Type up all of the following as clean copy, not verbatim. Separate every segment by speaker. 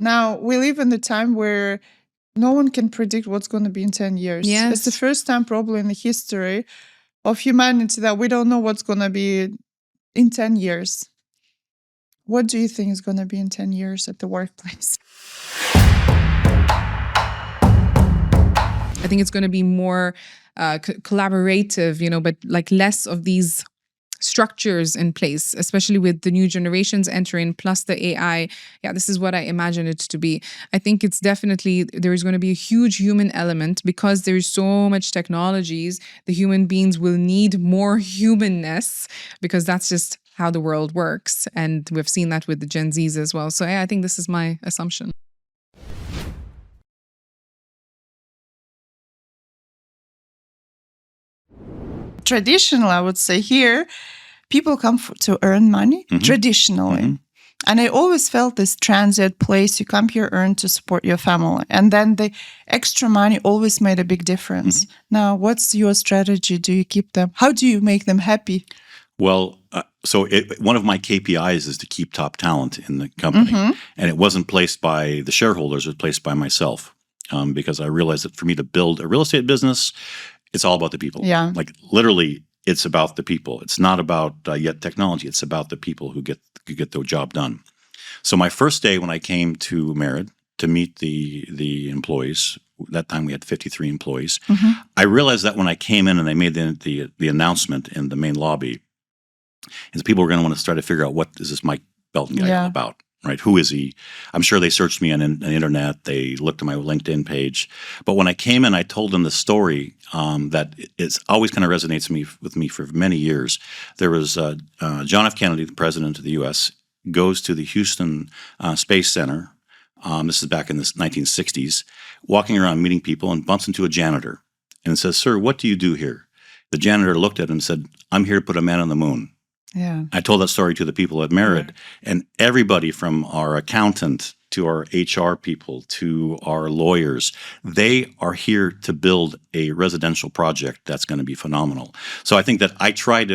Speaker 1: Now, we live in the time where no one can predict what's going to be in 10 years.
Speaker 2: Yes.
Speaker 1: It's the first time probably in the history of humanity that we don't know what's going to be in 10 years. What do you think is going to be in 10 years at the workplace?
Speaker 2: I think it's going to be more collaborative, but like less of these structures in place, especially with the new generations entering, plus the AI. Yeah, this is what I imagine it to be. I think it's definitely, there is going to be a huge human element because there is so much technologies. The human beings will need more humanness because that's just how the world works. And we've seen that with the Gen Zs as well. So yeah, I think this is my assumption.
Speaker 1: Traditional, I would say here, people come to earn money, traditionally. And I always felt this transit place, you come here, earn to support your family. And then the extra money always made a big difference. Now, what's your strategy? Do you keep them? How do you make them happy?
Speaker 3: Well, one of my KPIs is to keep top talent in the company. And it wasn't placed by the shareholders, it was placed by myself. Because I realized that for me to build a real estate business, it's all about the people.
Speaker 1: Yeah.
Speaker 3: Like literally, it's about the people. It's not about yet technology. It's about the people who get the job done. So my first day when I came to Merit to meet the employees, that time we had 53 employees, I realized that when I came in and they made the announcement in the main lobby, and the people were going to want to start to figure out, what is this Mike Belton guy all about? Right? Who is he? I'm sure they searched me on the internet. They looked at my LinkedIn page. But when I came in, I told them the story that it's always kind of resonates with me for many years. There was John F. Kennedy, the president of the U.S., goes to the Houston Space Center. This is back in the 1960s, walking around meeting people and bumps into a janitor and says, "Sir, what do you do here?" The janitor looked at him and said, "I'm here to put a man on the moon."
Speaker 1: Yeah.
Speaker 3: I told that story to the people at Merit, and everybody from our accountant to our HR people to our lawyers, they are here to build a residential project that's going to be phenomenal. So I think that I try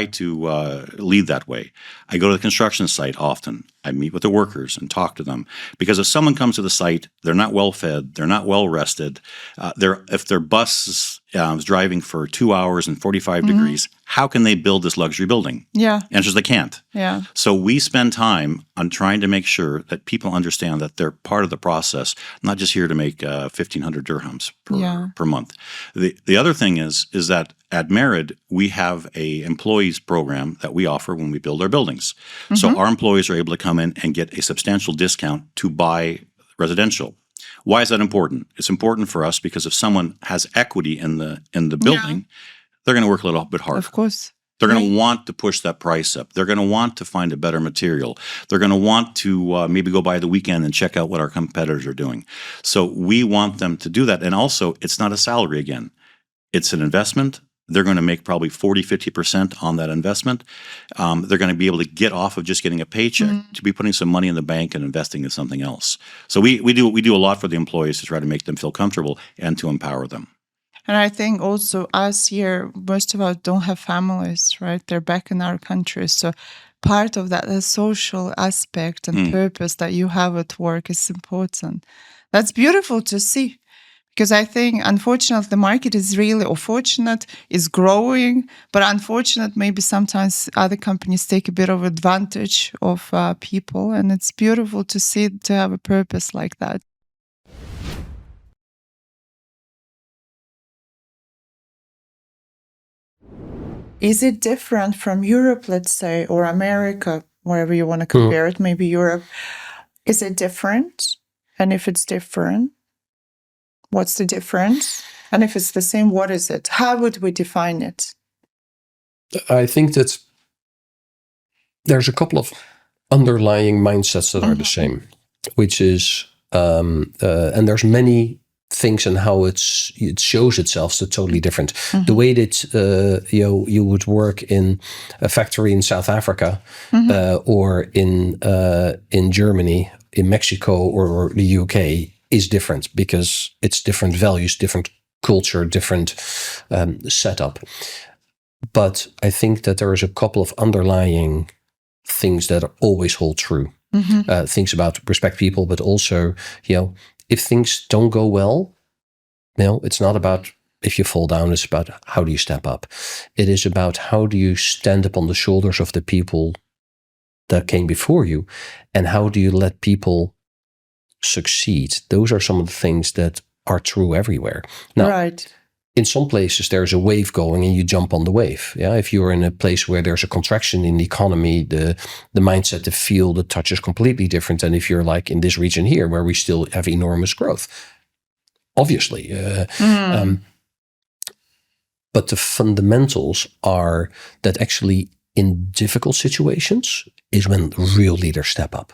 Speaker 3: to lead that way. I go to the construction site often. I meet with the workers and talk to them, because if someone comes to the site, they're not well fed, they're not well rested. If their bus is driving for 2 hours and 45 degrees, how can they build this luxury building?
Speaker 1: Yeah.
Speaker 3: The answer is they can't.
Speaker 1: Yeah.
Speaker 3: So we spend time on trying to make sure that people understand that they're part of the process, not just here to make 1,500 dirhams per month. The other thing is that at Merit, we have a employees program that we offer when we build our buildings. So our employees are able to come in and get a substantial discount to buy residential. Why is that important? It's important for us because if someone has equity in the building, they're going to work a little bit harder.
Speaker 1: Of course.
Speaker 3: They're going to want to push that price up. They're going to want to find a better material. They're going to want to maybe go by the weekend and check out what our competitors are doing. So we want them to do that. And also, it's not a salary again. It's an investment. They're going to make probably 40, 50% on that investment. They're going to be able to get off of just getting a paycheck to be putting some money in the bank and investing in something else. So we do a lot for the employees to try to make them feel comfortable and to empower them.
Speaker 1: And I think also us here, most of us don't have families, right? They're back in our country. So part of that the social aspect and purpose that you have at work is important. That's beautiful to see. Because I think, unfortunately, the market is really, or fortunate, is growing. But unfortunate, maybe sometimes other companies take a bit of advantage of people. And it's beautiful to see, to have a purpose like that. Is it different from Europe, let's say, or America, wherever you want to compare it, maybe Europe? Is it different? And if it's different, what's the difference? And if it's the same, what is it? How would we define it?
Speaker 4: I think that there's a couple of underlying mindsets that are the same, which is, and there's many things and how it shows itself so totally different. The way that you would work in a factory in South Africa or in Germany, in Mexico or the UK is different because it's different values, different culture, different setup. But I think that there is a couple of underlying things that always hold true. Things about respect people, but also, if things don't go well, it's not about if you fall down, it's about how do you step up. It is about how do you stand up on the shoulders of the people that came before you, and how do you let people succeed. Those are some of the things that are true everywhere. Now,
Speaker 1: right.
Speaker 4: In some places there's a wave going and you jump on the wave. Yeah, if you're in a place where there's a contraction in the economy, the mindset, the feel, the touch is completely different than if you're like in this region here where we still have enormous growth. Obviously, but the fundamentals are that actually in difficult situations is when real leaders step up.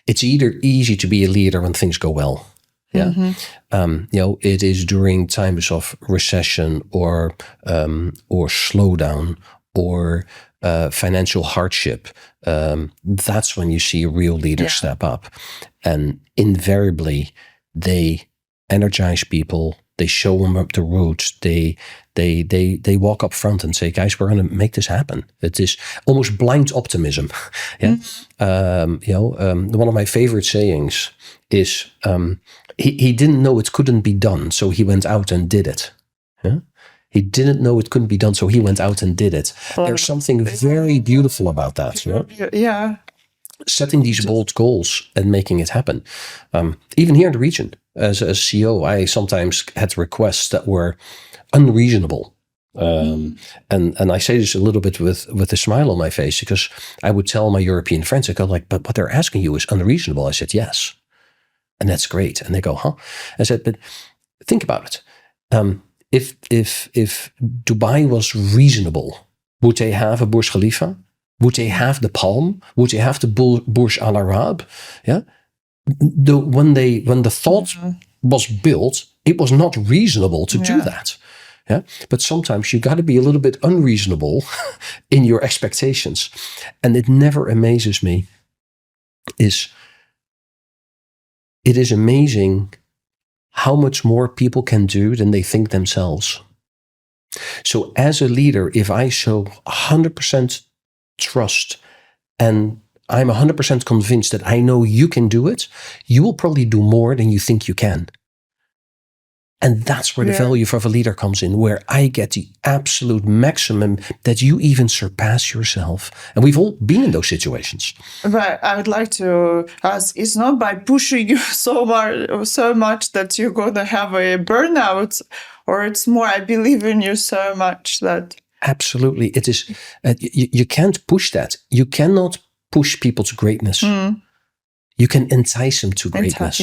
Speaker 4: It's either easy to be a leader when things go well. Yeah, it is during times of recession or slowdown or financial hardship. That's when you see real leaders step up, and invariably they energize people. They show them up the road. They walk up front and say, "Guys, we're going to make this happen." It is almost blind optimism. One of my favorite sayings is, he didn't know it couldn't be done, so he went out and did it. Yeah? He didn't know it couldn't be done, so he went out and did it. There's something very beautiful about that.
Speaker 1: Yeah.
Speaker 4: Setting these bold goals and making it happen. Even here in the region, as a CEO, I sometimes had requests that were unreasonable. And I say this a little bit with a smile on my face, because I would tell my European friends, I go like, "But what they're asking you is unreasonable." I said, "Yes." And that's great. And they go, "Huh?" I said, "But think about it. If Dubai was reasonable, would they have a Burj Khalifa? Would they have the Palm? Would they have the Burj Al Arab? Yeah. When the thought was built, it was not reasonable to do that. Yeah. But sometimes you got to be a little bit unreasonable in your expectations. And it never amazes me it is amazing how much more people can do than they think themselves. So as a leader, if I show 100% trust and I'm 100% convinced that I know you can do it, you will probably do more than you think you can. And that's where the value of a leader comes in, where I get the absolute maximum that you even surpass yourself. And we've all been in those situations.
Speaker 1: But I would like to ask, it's not by pushing you so much that you're going to have a burnout, or it's more, I believe in you so much that...
Speaker 4: Absolutely. It is. You can't push that. You cannot push people to greatness. You can entice them to greatness.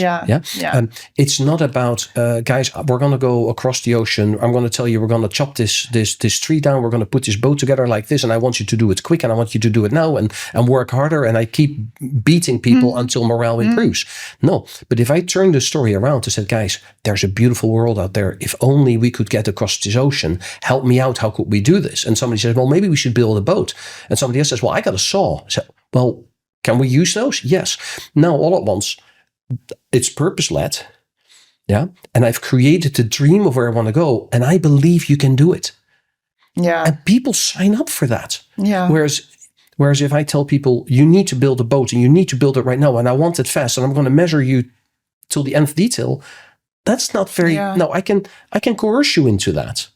Speaker 4: It's not about, guys, we're going to go across the ocean. I'm going to tell you, we're going to chop this tree down. We're going to put this boat together like this. And I want you to do it quick. And I want you to do it now and work harder. And I keep beating people until morale improves. No, but if I turn the story around and said, guys, there's a beautiful world out there. If only we could get across this ocean, help me out. How could we do this? And somebody says, well, maybe we should build a boat. And somebody else says, well, I got a saw. I said, well, can we use those? Yes. Now, all at once, it's purpose-led. Yeah. And I've created the dream of where I want to go. And I believe you can do it.
Speaker 1: Yeah.
Speaker 4: And people sign up for that.
Speaker 1: Yeah.
Speaker 4: Whereas if I tell people, you need to build a boat and you need to build it right now, and I want it fast, and I'm going to measure you till the nth detail, that's not very, no, I can coerce you into that.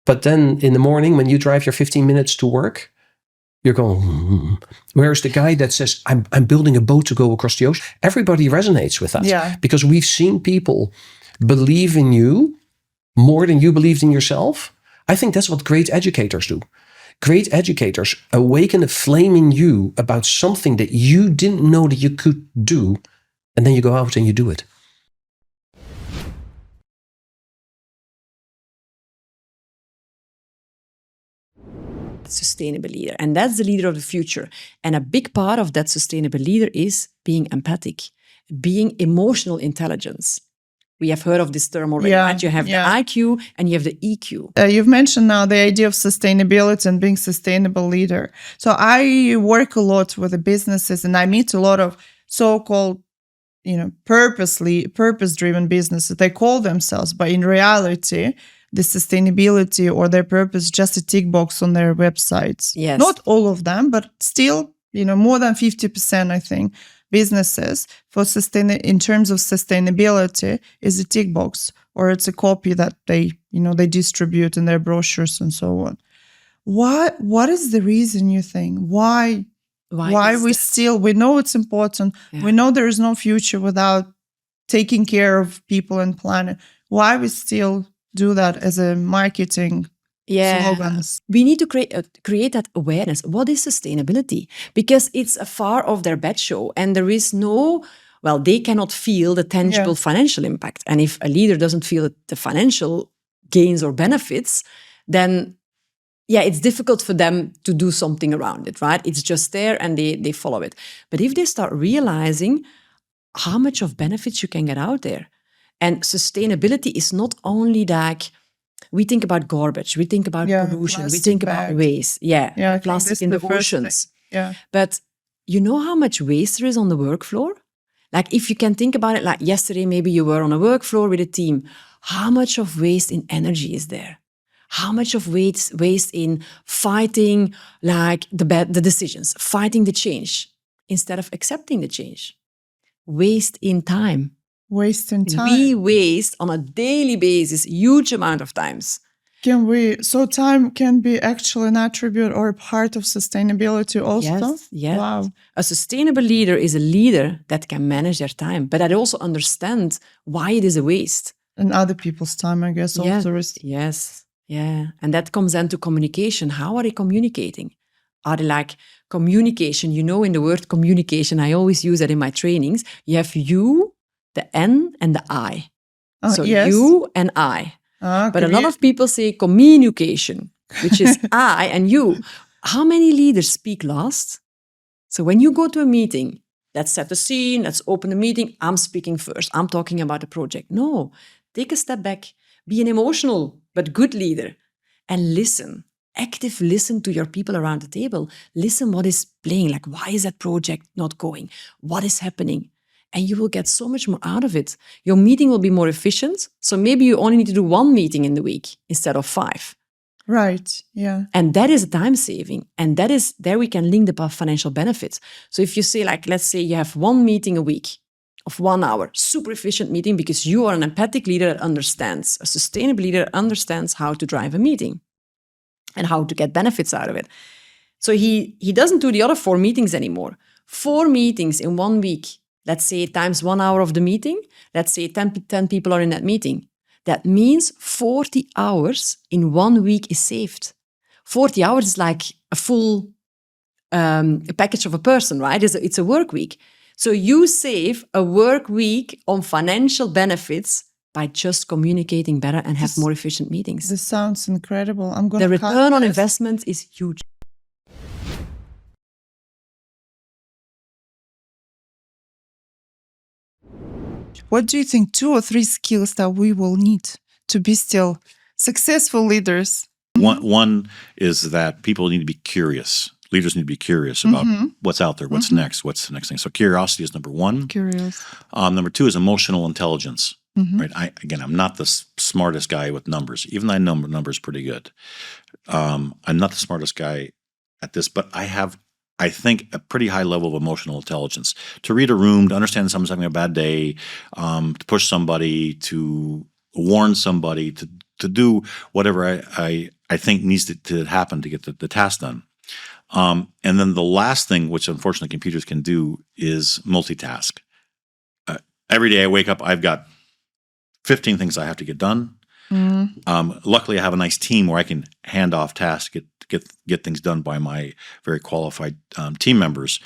Speaker 4: But then in the morning, when you drive your 15 minutes to work, you're going, Whereas the guy that says, I'm building a boat to go across the ocean, everybody resonates with that.
Speaker 1: Yeah.
Speaker 4: Because we've seen people believe in you more than you believed in yourself. I think that's what great educators do. Great educators awaken a flame in you about something that you didn't know that you could do, and then you go out and you do it.
Speaker 5: Sustainable leader, and that's the leader of the future. And a big part of that sustainable leader is being empathic, being emotional intelligence. We have heard of this term already, right? You have the IQ and you have the EQ.
Speaker 1: You've mentioned now the idea of sustainability and being sustainable leader. So I work a lot with the businesses, and I meet a lot of so-called, purpose-driven businesses. They call themselves, but in reality, the sustainability or their purpose just a tick box on their websites.
Speaker 5: Yes.
Speaker 1: Not all of them, but still more than 50%, I think, businesses for in terms of sustainability is a tick box, or it's a copy that they distribute in their brochures and so on. What is the reason, you think? Why we know it's important. Yeah. We know there is no future without taking care of people and planet. Why we still do that as a marketing slogans?
Speaker 5: We need to create that awareness. What is sustainability? Because it's a far off their bed show, and there is they cannot feel the tangible financial impact. And if a leader doesn't feel the financial gains or benefits, then it's difficult for them to do something around it, right? It's just there and they follow it. But if they start realizing how much of benefits you can get out there, and sustainability is not only like, we think about garbage, we think about pollution, we think about waste. Plastic in the oceans.
Speaker 1: Yeah.
Speaker 5: But you know how much waste there is on the work floor? Like, if you can think about it, like yesterday, maybe you were on a work floor with a team. How much of waste in energy is there? How much of waste in fighting like the decisions, fighting the change instead of accepting the change? Waste in time.
Speaker 1: Waste in time.
Speaker 5: We waste on a daily basis huge amount of times.
Speaker 1: So time can be actually an attribute or a part of sustainability also?
Speaker 5: Yes.
Speaker 1: Wow.
Speaker 5: A sustainable leader is a leader that can manage their time, but that also understands why it is a waste.
Speaker 1: And other people's time, I guess, also.
Speaker 5: Yes. Yeah. And that comes into communication. How are they communicating? Are they like communication? In the word communication, I always use that in my trainings. You have you, the N, and the I. You and I. But a lot of people say communication, which is I and you. How many leaders speak last? So when you go to a meeting, let's set the scene, let's open the meeting. I'm speaking first. I'm talking about the project. No, take a step back. Be an emotional but good leader and listen. Active listen to your people around the table. Listen what is playing. Like, why is that project not going? What is happening? And you will get so much more out of it. Your meeting will be more efficient. So maybe you only need to do 1 meeting in the week instead of 5.
Speaker 1: Right, yeah.
Speaker 5: And that is a time saving. And there we can link the financial benefits. So if you say, like, let's say you have 1 meeting a week of 1 hour, super efficient meeting, because you are an empathic leader that understands, a sustainable leader that understands how to drive a meeting and how to get benefits out of it. So he doesn't do the other 4 meetings anymore. 4 meetings in 1 week, let's say times 1 hour of the meeting, let's say 10 people are in that meeting. That means 40 hours in 1 week is saved. 40 hours is like a full package of a person, right? It's a work week. So you save a work week on financial benefits by just communicating better and have more efficient meetings.
Speaker 1: This sounds incredible.
Speaker 5: The return on investment is huge.
Speaker 1: What do you think 2 or 3 skills that we will need to be still successful leaders?
Speaker 3: One is that people need to be curious. Leaders need to be curious about what's out there, what's next, what's the next thing. So curiosity is number 1.
Speaker 1: Curious.
Speaker 3: Number 2 is emotional intelligence. Right? I'm not the smartest guy with numbers, even though I know numbers pretty good. I'm not the smartest guy at this, but I have, I think, a pretty high level of emotional intelligence. To read a room, to understand someone's having a bad day, to push somebody, to warn somebody, to do whatever I think needs to happen to get the task done. And then the last thing, which unfortunately computers can do, is multitask. Every day I wake up, I've got 15 things I have to get done. Luckily, I have a nice team where I can hand off tasks, get things done by my very qualified team members.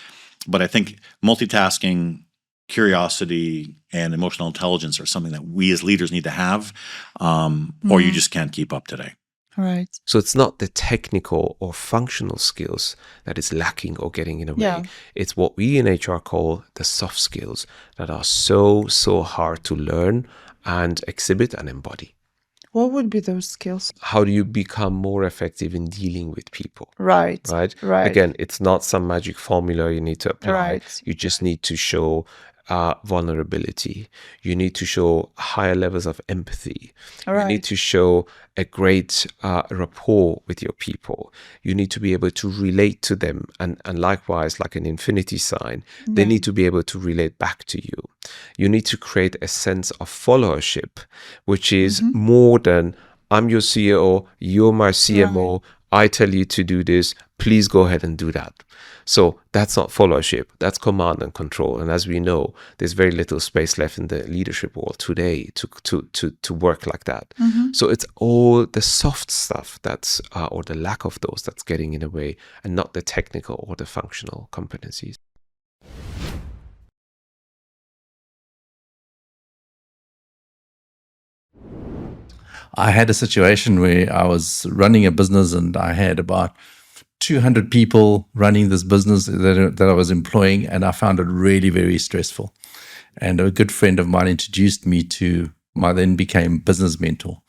Speaker 3: But I think multitasking, curiosity, and emotional intelligence are something that we as leaders need to have, or you just can't keep up today.
Speaker 1: Right.
Speaker 6: So it's not the technical or functional skills that is lacking or getting in the way.
Speaker 1: Yeah.
Speaker 6: It's what we in HR call the soft skills that are so hard to learn and exhibit and embody.
Speaker 1: What would be those skills?
Speaker 6: How do you become more effective in dealing with people?
Speaker 1: Right.
Speaker 6: Right.
Speaker 1: Right.
Speaker 6: Again, it's not some magic formula you need to apply.
Speaker 1: Right.
Speaker 6: You just need to show vulnerability. You need to show higher levels of empathy.
Speaker 1: Right.
Speaker 6: You need to show a great rapport with your people. You need to be able to relate to them. And likewise, like an infinity sign, they need to be able to relate back to you. You need to create a sense of followership, which is more than I'm your CEO, you're my CMO, I tell you to do this, please go ahead and do that. So that's not followership, that's command and control. And as we know, there's very little space left in the leadership world today to work like that. So it's all the soft stuff that's, or the lack of those, that's getting in the way, and not the technical or the functional competencies.
Speaker 7: I had a situation where I was running a business and I had about 200 people running this business that I was employing, and I found it really very stressful. And a good friend of mine introduced me to my then became business mentor.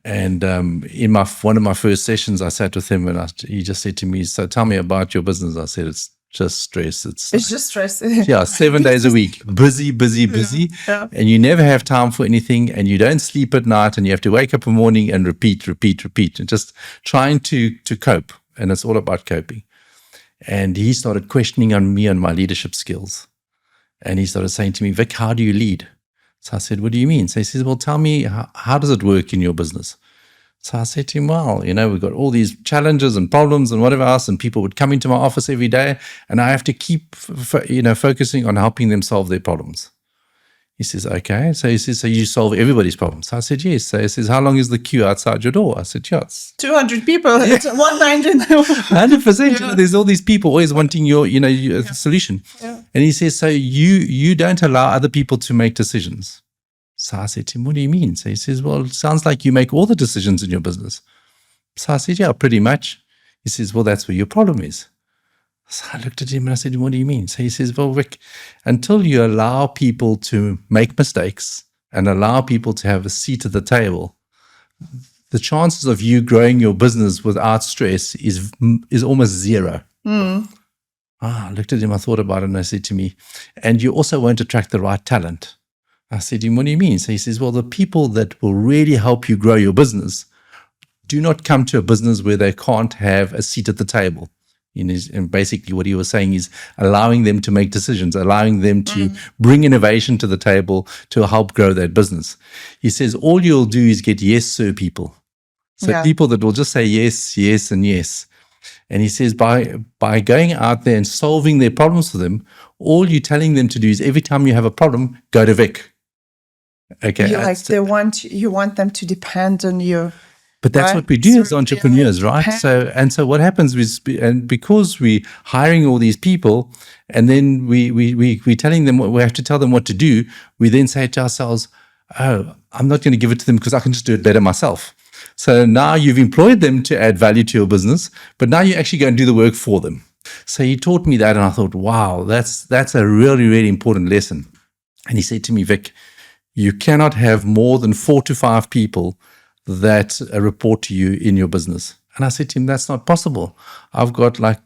Speaker 7: And in one of my first sessions, I sat with him and he just said to me, "So tell me about your business." I said, "It's just stress. It's
Speaker 1: just stress."
Speaker 7: Yeah, 7 days a week, busy.
Speaker 1: Yeah.
Speaker 7: And you never have time for anything, and you don't sleep at night, and you have to wake up in the morning and repeat, and just trying to cope. And it's all about coping. And he started questioning on me and my leadership skills. And he started saying to me, "Vic, how do you lead?" So I said, "What do you mean?" So he says, "Well, tell me, how does it work in your business?" So I said to him, "Well, we've got all these challenges and problems and whatever else, and people would come into my office every day, and I have to keep, focusing on helping them solve their problems." He says, "Okay." So he says, "So you solve everybody's problems?" So I said, "Yes." So he says, "How long is the queue outside your door?" I said, "Yeah, it's
Speaker 1: 200 people. It's 190.
Speaker 7: 100%. There's all these people always wanting your solution."
Speaker 1: Yeah.
Speaker 7: And he says, "So you don't allow other people to make decisions?" So I said to him, "What do you mean?" So he says, "Well, it sounds like you make all the decisions in your business." So I said, "Yeah, pretty much." He says, "Well, that's where your problem is." So I looked at him and I said, "What do you mean?" So he says, "Well, Rick, until you allow people to make mistakes and allow people to have a seat at the table, the chances of you growing your business without stress is almost zero." I looked at him, I thought about it, and I said to me, "And you also won't attract the right talent." I said to him, "What do you mean?" So he says, "Well, the people that will really help you grow your business do not come to a business where they can't have a seat at the table." And basically what he was saying is allowing them to make decisions, allowing them to bring innovation to the table to help grow that business. He says, all you'll do is get yes, sir people. So people that will just say yes, yes, and yes. And he says, by going out there and solving their problems for them, all you're telling them to do is every time you have a problem, go to Vic. Okay.
Speaker 1: You want them to depend on you.
Speaker 7: But that's what we do as entrepreneurs, right? So what happens is, and because we're hiring all these people, and then we telling them we have to tell them what to do, we then say to ourselves, "Oh, I'm not going to give it to them because I can just do it better myself." So now you've employed them to add value to your business, but now you're actually going to do the work for them. So he taught me that, and I thought, wow, that's a really, really important lesson. And he said to me, "Vic, you cannot have more than 4 to 5 people that report to you in your business." And I said to him, "That's not possible. I've got like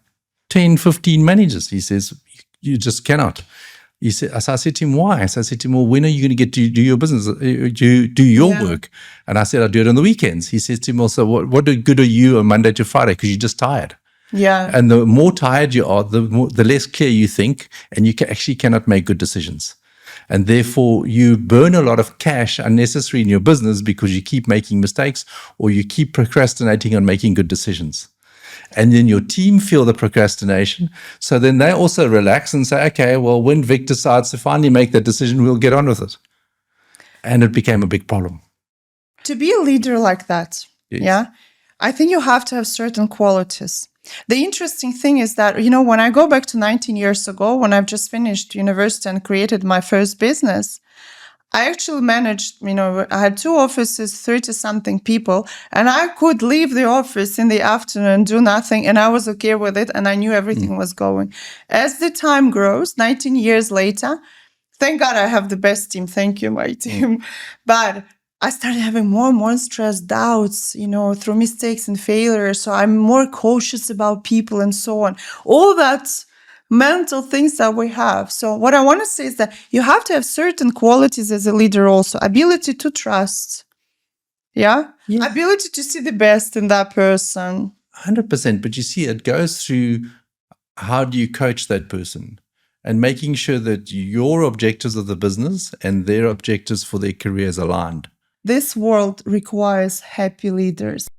Speaker 7: 10, 15 managers." He says, "You just cannot." He said, so I said to him, "Why?" So I said to him, "Well, when are you going to get to do your business, do your work?" And I said, "I do it on the weekends." He says to him also, what good are you on Monday to Friday? Because you're just tired.
Speaker 1: Yeah.
Speaker 7: And the more tired you are, the less clear you think, and you actually cannot make good decisions. And therefore, you burn a lot of cash unnecessary in your business because you keep making mistakes or you keep procrastinating on making good decisions. And then your team feel the procrastination. So then they also relax and say, "Okay, well, when Vic decides to finally make that decision, we'll get on with it." And it became a big problem.
Speaker 1: To be a leader like that, I think you have to have certain qualities. The interesting thing is that, when I go back to 19 years ago, when I've just finished university and created my first business, I actually managed, I had 2 offices, 30-something people, and I could leave the office in the afternoon and do nothing, and I was okay with it, and I knew everything was going. As the time grows, 19 years later, thank God I have the best team. Thank you, my team. But I started having more and more stress, doubts, through mistakes and failures. So I'm more cautious about people and so on. All that mental things that we have. So what I want to say is that you have to have certain qualities as a leader also. Ability to trust. Yeah? Ability to see the best in that person.
Speaker 7: 100%. But you see, it goes through how do you coach that person and making sure that your objectives of the business and their objectives for their careers aligned.
Speaker 1: This world requires happy leaders.